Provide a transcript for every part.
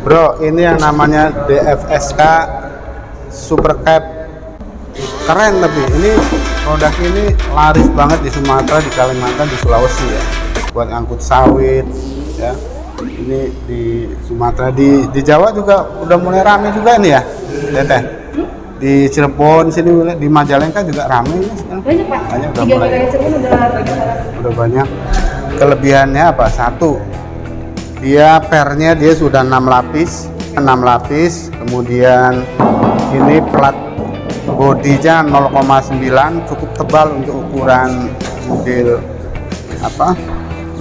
Bro, ini yang namanya DFSK Supercab, keren. Tapi ini produk ini laris banget di Sumatera, di Kalimantan, di Sulawesi ya, buat ngangkut sawit ya. Ini di Sumatera, di Jawa juga udah mulai rame juga nih ya, Teteh. Di Cirebon sini, di Majalengka juga rame ya. Banyak Pak. Banyak, Tiga wilayah Cirebon udah banyak. Kelebihannya apa? Satu, dia pernya dia sudah 6 lapis, kemudian ini plat bodinya 0,9, cukup tebal untuk ukuran mobil apa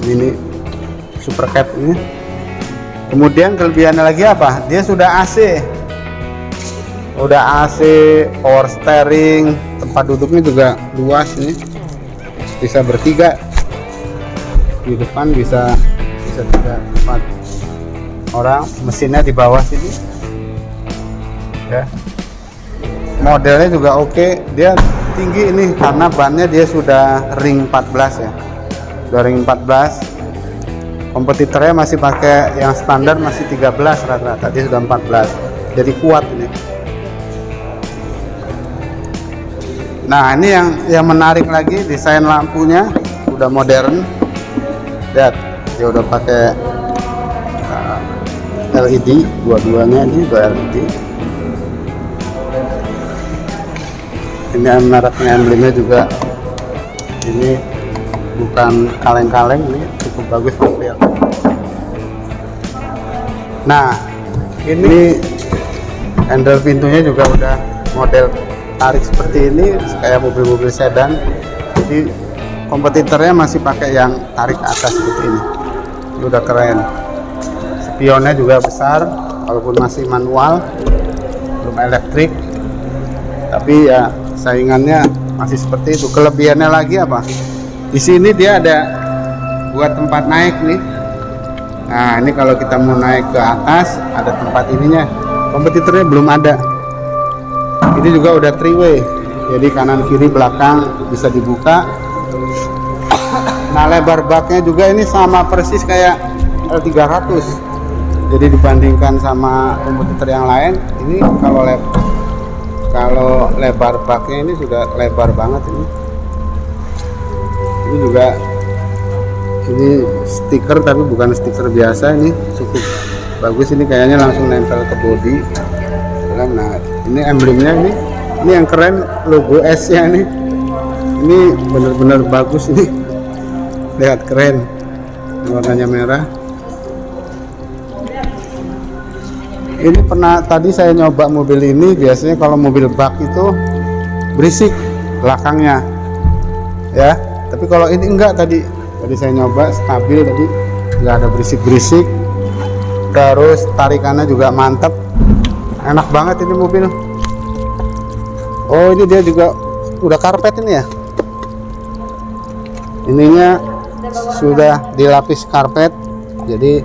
mini Supercab ini. Kemudian kelebihannya lagi apa? Dia sudah AC, power steering, tempat duduknya juga luas nih, bisa bertiga di depan, bisa 3-4 orang. Mesinnya di bawah sini ya. Modelnya juga oke. Dia tinggi ini karena bannya dia sudah ring 14 ya, udah ring 14. Kompetitornya masih pakai yang standar, masih 13 rata-rata, dia sudah 14, jadi kuat ini. Nah, ini yang menarik lagi, desain lampunya udah modern. Lihat, dia udah pakai LED, dua-duanya ini udah LED. Ini mereknya, emblemnya juga ini bukan kaleng-kaleng, ini cukup bagus tampil. Nah, ini handle pintunya juga udah model tarik seperti ini, kayak mobil-mobil sedan. Jadi kompetitornya masih pakai yang tarik ke atas seperti ini. Ini udah keren. Spionnya juga besar, walaupun masih manual, belum elektrik, tapi ya saingannya masih seperti itu. Kelebihannya lagi apa? Di sini dia ada buat tempat naik nih. Nah, ini kalau kita mau naik ke atas, ada tempat ininya. Kompetitornya belum ada. Ini juga udah 3-way, jadi kanan kiri belakang bisa dibuka. Nah, lebar baknya juga ini sama persis kayak L300. Jadi dibandingkan sama kompetitor yang lain, ini kalau lebar baknya ini sudah lebar banget ini. Ini juga ini stiker, tapi bukan stiker biasa, ini cukup bagus. Ini kayaknya langsung nempel ke bodi. Nah, ini emblemnya ini yang keren, logo S nya ini bener-bener bagus ini. Lihat, keren, warnanya merah. Ini pernah tadi saya nyoba mobil ini. Biasanya kalau mobil bak itu berisik belakangnya ya, tapi kalau ini enggak. Tadi saya nyoba stabil, tadi nggak ada berisik-berisik. Terus tarikannya juga mantap, enak banget ini mobil. Oh, ini dia juga udah karpet ini ya, ininya sudah dilapis karpet, jadi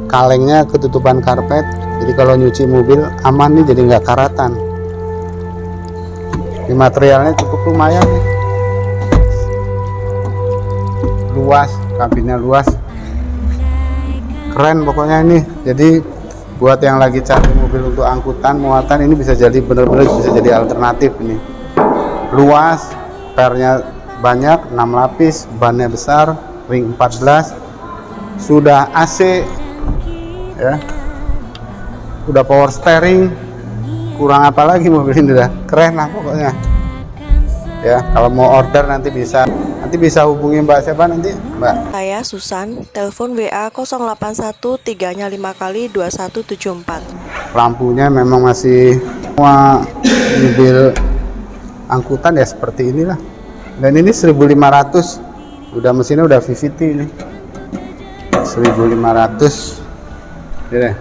kalengnya ketutupan karpet. Jadi kalau nyuci mobil aman nih, jadi nggak karatan. Di materialnya cukup lumayan nih, luas, kabinnya luas, keren pokoknya ini. Jadi buat yang lagi cari mobil untuk angkutan muatan, ini bisa jadi bener-bener bisa jadi alternatif ini. Luas, pernya banyak, 6 lapis, bannya besar, ring 14, sudah AC ya, udah power steering, kurang apa lagi mobil ini, udah keren lah pokoknya ya. Kalau mau order nanti bisa hubungi Mbak siapa nanti, Mbak? Saya Susan, telepon WA 0813 5 kali 2174. Lampunya memang masih semua mobil angkutan ya seperti inilah. Dan ini 1500, udah mesinnya udah VVT ini, 1500 ya,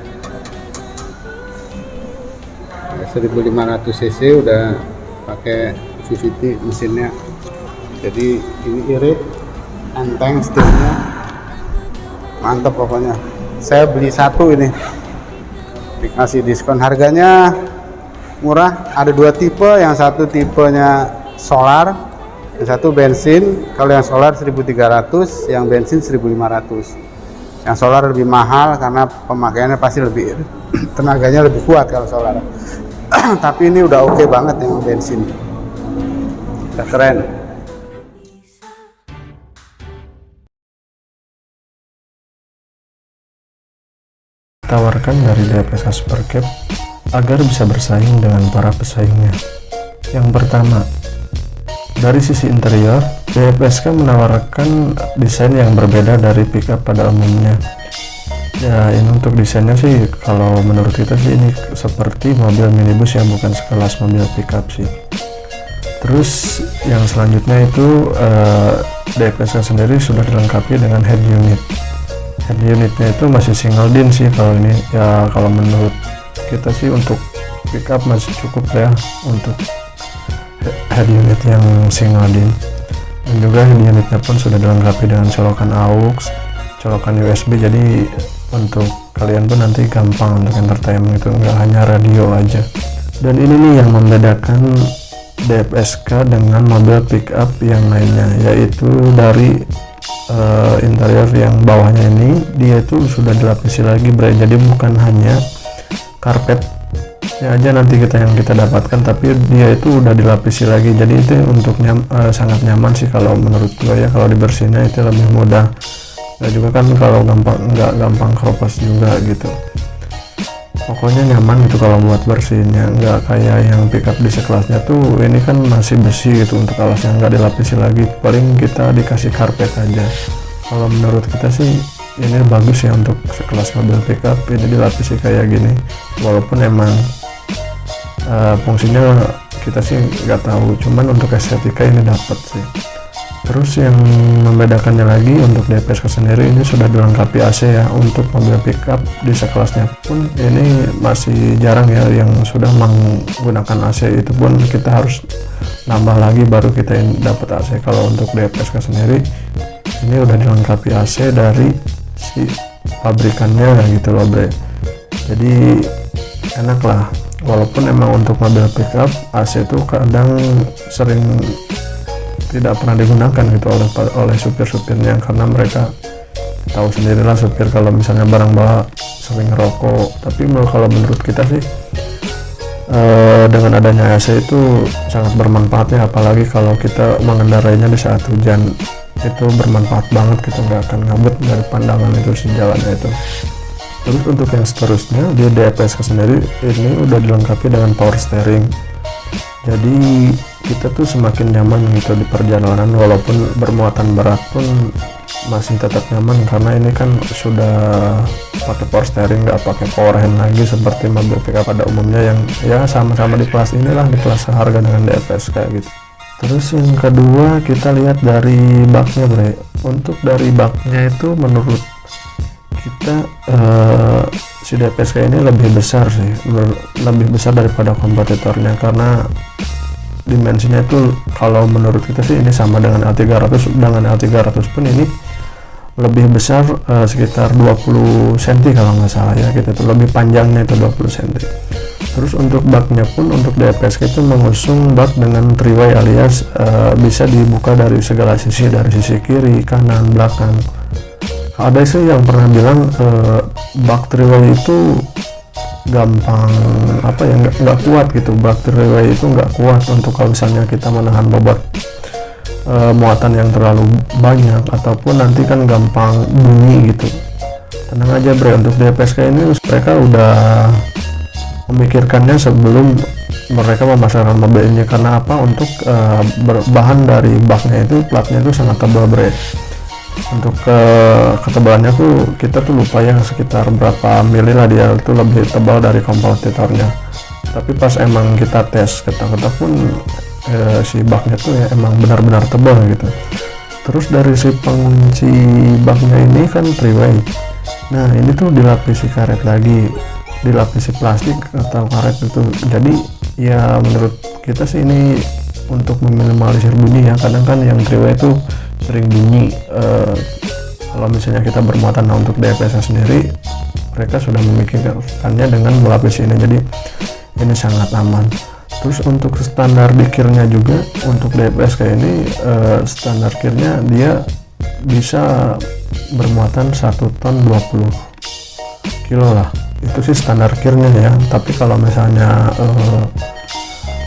1500 cc udah pakai VVT mesinnya. Jadi ini irit, enteng, setirnya mantap pokoknya. Saya beli satu ini, dikasih diskon, harganya murah. Ada 2 tipe, yang satu tipenya solar, yang satu bensin. Kalau yang solar 1300, yang bensin 1500. Yang solar lebih mahal karena pemakaiannya pasti lebih tenaganya lebih kuat kalau solar. Tapi ini udah oke banget yang bensin, udah keren. Tawarkan dari DPSK Supercab agar bisa bersaing dengan para pesaingnya. Yang pertama, dari sisi interior, DPSK menawarkan desain yang berbeda dari pickup pada umumnya. Ya, ini untuk desainnya sih, kalau menurut kita sih ini seperti mobil minibus yang bukan sekelas mobil pickup sih. Terus yang selanjutnya itu DPSK sendiri sudah dilengkapi dengan head unit. Head unitnya itu masih single din sih kalau ini, ya kalau menurut kita sih untuk pickup masih cukup ya untuk head unit yang single din. Dan juga head unitnya pun sudah dilengkapi dengan colokan AUX, colokan USB, jadi untuk kalian pun nanti gampang untuk entertainment, itu nggak hanya radio aja. Dan ini nih yang membedakan DPSK dengan mobil pickup yang lainnya, yaitu dari interior yang bawahnya ini dia itu sudah dilapisi lagi, jadi bukan hanya karpet ya aja nanti yang kita dapatkan, tapi dia itu udah dilapisi lagi, jadi itu untuk sangat nyaman sih kalau menurut gue ya. Kalau dibersihinnya itu lebih mudah, nah juga kan kalau nggak gampang keropos juga gitu. Pokoknya nyaman gitu kalau buat bersihinnya, nggak kayak yang pickup di sekelasnya tuh ini kan masih besi gitu, untuk alasnya nggak dilapisi lagi, paling kita dikasih karpet aja. Kalau menurut kita sih ini bagus ya untuk sekelas mobil pickup, ini dilapisi kayak gini, walaupun emang fungsinya kita sih nggak tahu, cuman untuk estetika ini dapat sih. Terus yang membedakannya lagi, untuk DPSK sendiri ini sudah dilengkapi AC ya. Untuk mobil pickup di sekelasnya pun ini masih jarang ya yang sudah menggunakan AC, itu pun kita harus nambah lagi baru kita dapat AC. Kalau untuk DPSK sendiri ini udah dilengkapi AC dari si pabrikannya gitu loh bre, jadi enak lah. Walaupun emang untuk mobil pickup AC itu kadang sering tidak pernah digunakan gitu oleh supir-supirnya, karena mereka tahu sendirilah supir kalau misalnya barang bawa sering ngerokok. Tapi kalau menurut kita sih dengan adanya AC itu sangat bermanfaat ya, apalagi kalau kita mengendarainya di saat hujan, itu bermanfaat banget gitu, nggak akan ngabut dari pandangan itu sejalannya itu. Terus untuk yang seterusnya di DPSK sendiri ini udah dilengkapi dengan power steering, jadi kita tuh semakin nyaman gitu di perjalanan, walaupun bermuatan berat pun masih tetap nyaman karena ini kan sudah pakai power steering, nggak pakai power hand lagi seperti mobil pickup pada umumnya yang ya sama-sama di kelas inilah, di kelas harga dengan DPSK gitu. Terus yang kedua kita lihat dari baknya bre. Untuk dari baknya itu menurut kita si DPSK ini lebih besar sih, lebih besar daripada kompetitornya, karena dimensinya itu kalau menurut kita sih ini sama dengan L300. Dengan L300 pun ini lebih besar sekitar 20 cm kalau nggak salah ya, kita tuh lebih panjangnya itu 20 cm. Terus untuk baknya pun untuk DPSK itu mengusung bak dengan 3-way alias bisa dibuka dari segala sisi, dari sisi kiri, kanan, belakang. Ada sih yang pernah bilang bak 3-way itu gampang apa ya, nggak kuat gitu, bak 3-way itu nggak kuat untuk kalau misalnya kita menahan bobot muatan yang terlalu banyak, ataupun nanti kan gampang bunyi gitu. Tenang aja bre, untuk DPSK ini mereka udah memikirkannya sebelum mereka memasarkan mobil ini. Karena apa? Untuk bahan dari baknya itu, platnya itu sangat tebal bre. Untuk ketebalannya tuh kita tuh lupa ya, sekitar berapa mili lah, dia tuh lebih tebal dari kompetitornya. Tapi pas emang kita tes ketak-ketak pun si baknya tuh ya emang benar-benar tebal gitu. Terus dari si pengunci baknya ini kan 3-way, nah ini tuh dilapisi karet lagi, dilapisi plastik atau karet itu. Jadi ya menurut kita sih ini untuk meminimalisir bunyi ya, kadang kan yang 3-way itu sering bunyi kalau misalnya kita bermuatan. Nah untuk DPSK sendiri mereka sudah memikirkannya dengan melapisi ini, jadi ini sangat aman. Terus untuk standar dikirnya juga untuk DPSK ini standar kirnya dia bisa bermuatan 1 ton 20 kilo lah, itu sih standar kirnya ya. Tapi kalau misalnya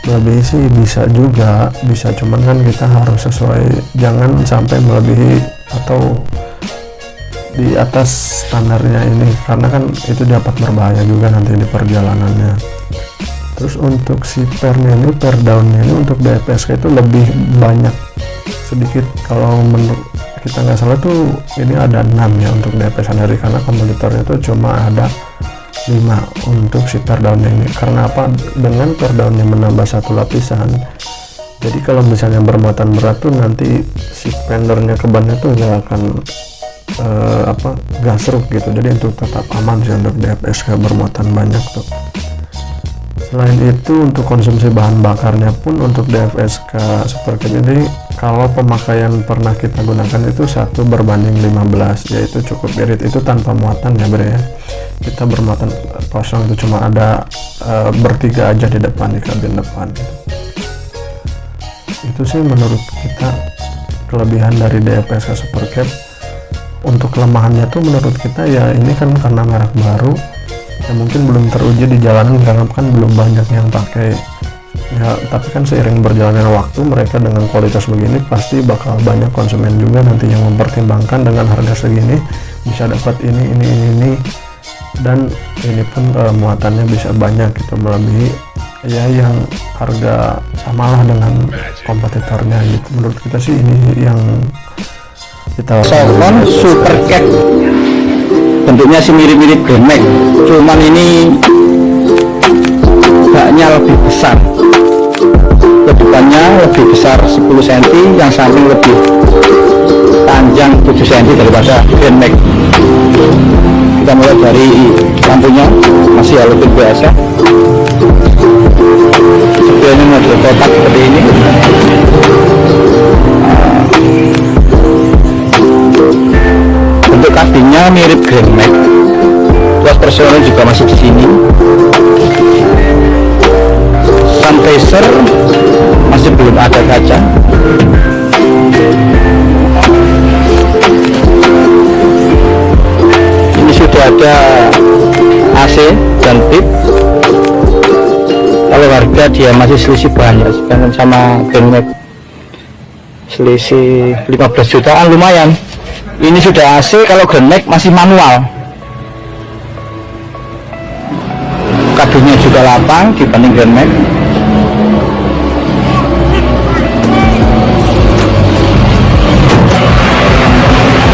melebihi sih bisa juga, bisa, cuman kan kita harus sesuai, jangan sampai melebihi atau di atas standarnya ini, karena kan itu dapat berbahaya juga nanti di perjalanannya. Terus untuk si pernya ini, per daunnya ini untuk DFSK itu lebih banyak sedikit. Kalau menurut kita nggak salah tuh ini ada 6 ya untuk DFS sendiri, karena kompetitornya tuh cuma ada 5 untuk si per daunnya ini. Karena apa? Dengan per daunnya menambah 1 lapisan, jadi kalau misalnya bermuatan berat tuh nanti si pendernya ke bannya tuh nggak akan gasruk gitu. Jadi untuk tetap aman sih untuk DFSK bermuatan banyak tuh. Selain itu untuk konsumsi bahan bakarnya pun untuk DFSK seperti ini, kalau pemakaian pernah kita gunakan itu 1:15, yaitu cukup irit, itu tanpa muatan ya bre ya. Kita bermuatan kosong, itu cuma ada bertiga aja di depan, di kabin depan. Itu sih menurut kita kelebihan dari DFSK Supercab. Untuk kelemahannya tuh menurut kita ya ini kan karena merek baru ya, mungkin belum teruji di jalanan karena kan belum banyak yang pakai ya. Tapi kan seiring berjalannya waktu, mereka dengan kualitas begini pasti bakal banyak konsumen juga nanti yang mempertimbangkan dengan harga segini bisa dapat ini, dan ini pun muatannya bisa banyak gitu, melebihi ya yang harga samalah dengan kompetitornya gitu. Menurut kita sih ini yang kita Salmon Supercab, bentuknya sih mirip-mirip Grand Max, cuman ini baknya lebih besar, depannya lebih besar 10 cm, yang samping lebih panjang 7 cm daripada Grand Max. Kita mulai dari lampunya, masih halogen biasa, sebenarnya model kotak seperti ini. Bentuk kabinnya mirip Grand Max, buat personel juga masih di sini. Sun visor masih belum ada kaca. Ini sudah ada AC dan tip. Kalau harga dia masih selisih banyak, sedangkan sama Grand Max selisih 15 jutaan lumayan. Ini sudah AC, kalau Grand Max masih manual. Kabinnya juga lapang dibanding Grand Max.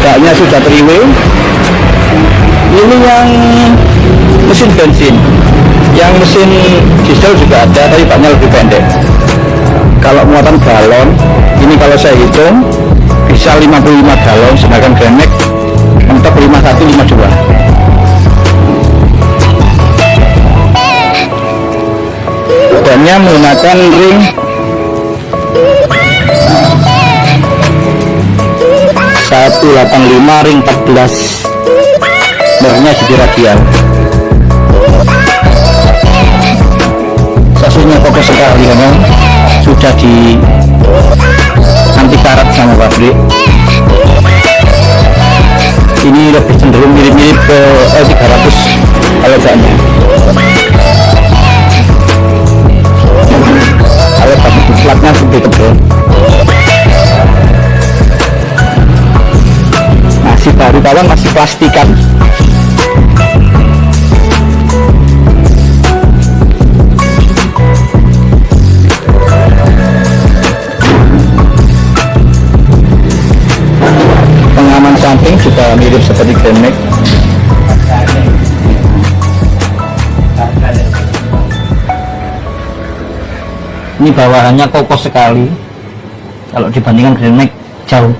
Baknya sudah 3-way. Ini yang mesin bensin. Yang mesin diesel juga ada, tapi baknya lebih pendek. Kalau muatan galon, ini kalau saya hitung bisa 55 galon, sedangkan Grand Max mentok 51-52. Badannya menggunakan ring 185 ring 14, mereknya GT Radial. Sasisnya kokoh sekali, memang sudah di anti karat sama pabrik. Ini lebih cenderung mirip-mirip ke L300 kalau baknya. Kalau bagi platnya lebih tebal. Masih baru kawan, masih plastikan. Pengaman samping juga mirip seperti Grand Max. Ini bawahannya kokoh sekali, kalau dibandingkan Grand Max jauh.